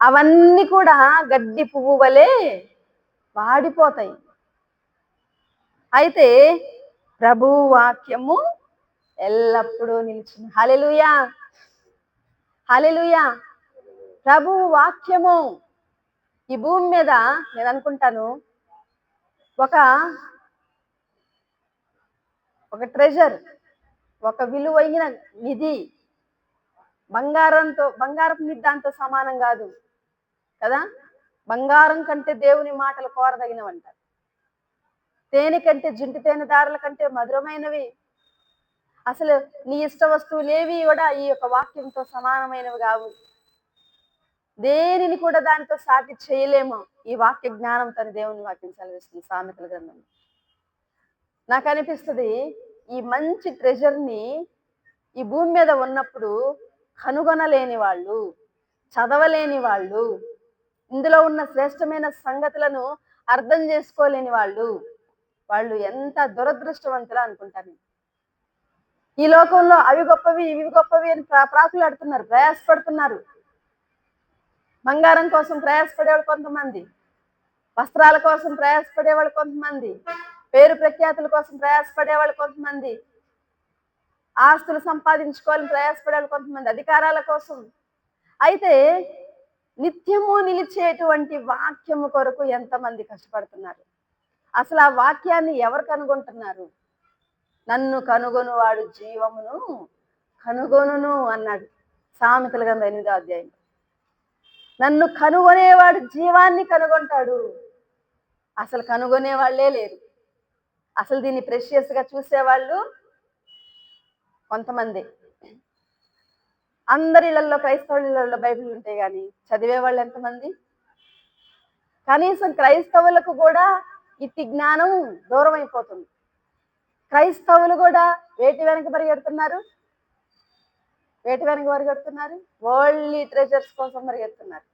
అవన్నీ కూడా గడ్డి పువ్వు వలె వాడిపోతాయి. అయితే ప్రభువు వాక్యము ఎల్లప్పుడూ నిలిచింది. హల్లెలూయా, హల్లెలూయా. ప్రభువు వాక్యము ఈ భూమి మీద నేను అనుకుంటాను ఒక ఒక ట్రెజర్, ఒక విలువైన నిధి. బంగారపు నిధి దాంతో సమానం కాదు కదా. బంగారం కంటే దేవుని మాటలు కోరదగినవంట. తేనె కంటే, జుంటి తేనె దారుల కంటే మధురమైనవి. అసలు నీ ఇష్ట వస్తువులేవి కూడా ఈ యొక్క వాక్యంతో సమానమైనవి కావు. దేనిని కూడా దానితో సాటి చేయలేము. ఈ వాక్య జ్ఞానంతో దేవుని వాక్యం సెలవిస్తుంది సామెతల గ్రంథం. నాకు అనిపిస్తుంది ఈ మంచి ట్రెజర్ని ఈ భూమి మీద ఉన్నప్పుడు కనుగొనలేని వాళ్ళు, చదవలేని వాళ్ళు, ఇందులో ఉన్న శ్రేష్టమైన సంగతులను అర్థం చేసుకోలేని వాళ్ళు ఎంత దురదృష్టవంతులు అనుకుంటాను. ఈ లోకంలో అవి గొప్పవి ఇవి గొప్పవి అని ప్రాకులాడుతున్నారు, ప్రయాసపడుతున్నారు. బంగారం కోసం ప్రయాసపడేవాళ్ళు కొంతమంది, వస్త్రాల కోసం ప్రయాసపడేవాళ్ళు కొంతమంది, పేరు ప్రఖ్యాతుల కోసం ప్రయాసపడేవాళ్ళు కొంతమంది, ఆస్తులు సంపాదించుకోవాలని ప్రయాసపడేవాళ్ళు కొంతమంది, అధికారాల కోసం. అయితే నిత్యము నిలిచేటువంటి వాక్యము కొరకు ఎంతమంది కష్టపడుతున్నారు. అసలు ఆ వాక్యాన్ని ఎవరు కనుగొంటున్నారు? నన్ను కనుగొనువాడు జీవమును కనుగొనును అన్నాడు సామెతల గ్రంథం 8వ అధ్యాయం. నన్ను కనుగొనేవాడు జీవాన్ని కనుగొంటాడు. అసలు కనుగొనే వాళ్ళే లేరు. అసలు దీన్ని ప్రెషియస్ గా చూసేవాళ్ళు కొంతమంది. అందరి ఇళ్లలో, క్రైస్తవుల ఇళ్లలో బైబిల్ ఉంటాయి కానీ చదివే వాళ్ళు ఎంతమంది? కనీసం క్రైస్తవులకు కూడా ఇట్టి జ్ఞానం దూరం అయిపోతుంది. క్రైస్తవులు కూడా వేటి వెనక పరిగెడుతున్నారు? వరల్డ్లీ ట్రెజర్స్ కోసం పరిగెడుతున్నారు,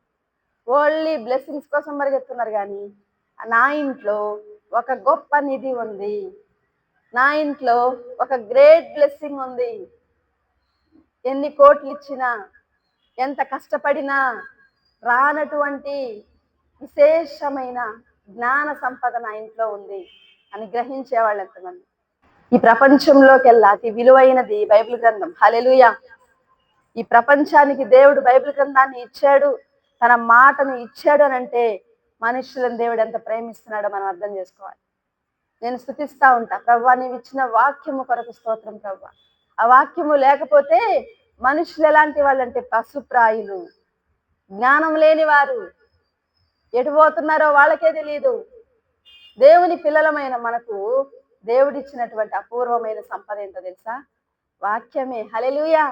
వరల్డ్లీ బ్లెస్సింగ్స్ కోసం పరిగెడుతున్నారు. కానీ నా ఇంట్లో ఒక గొప్ప నిధి ఉంది, నా ఇంట్లో ఒక గ్రేట్ బ్లెస్సింగ్ ఉంది. ఎన్ని కోట్లు ఇచ్చినా, ఎంత కష్టపడినా రానటువంటి విశేషమైన జ్ఞాన సంపద నా ఇంట్లో ఉంది అని గ్రహించే వాళ్ళు ఎంతమంది? ఈ ప్రపంచంలోకెల్లా అతి విలువైనది బైబిల్ గ్రంథం. హల్లెలూయా. ఈ ప్రపంచానికి దేవుడు బైబిల్ గ్రంథాన్ని ఇచ్చాడు, తన మాటను ఇచ్చాడు అని అంటే మనుషులను దేవుడు ఎంత ప్రేమిస్తున్నాడో మనం అర్థం చేసుకోవాలి. నేను స్తుతిస్తా ఉంటా, ప్రభువా నీవు ఇచ్చిన వాక్యము కొరకు స్తోత్రం ప్రభువా. ఆ వాక్యము లేకపోతే మనుషులు ఎలాంటి వాళ్ళంటే పశుప్రాయులు, జ్ఞానం లేని వారు, ఎటు పోతున్నారో వాళ్ళకే తెలియదు. దేవుని పిల్లలమైన మనకు దేవుడిచ్చినటువంటి అపూర్వమైన సంపద ఏంటో తెలుసా? వాక్యమే. హల్లెలూయా.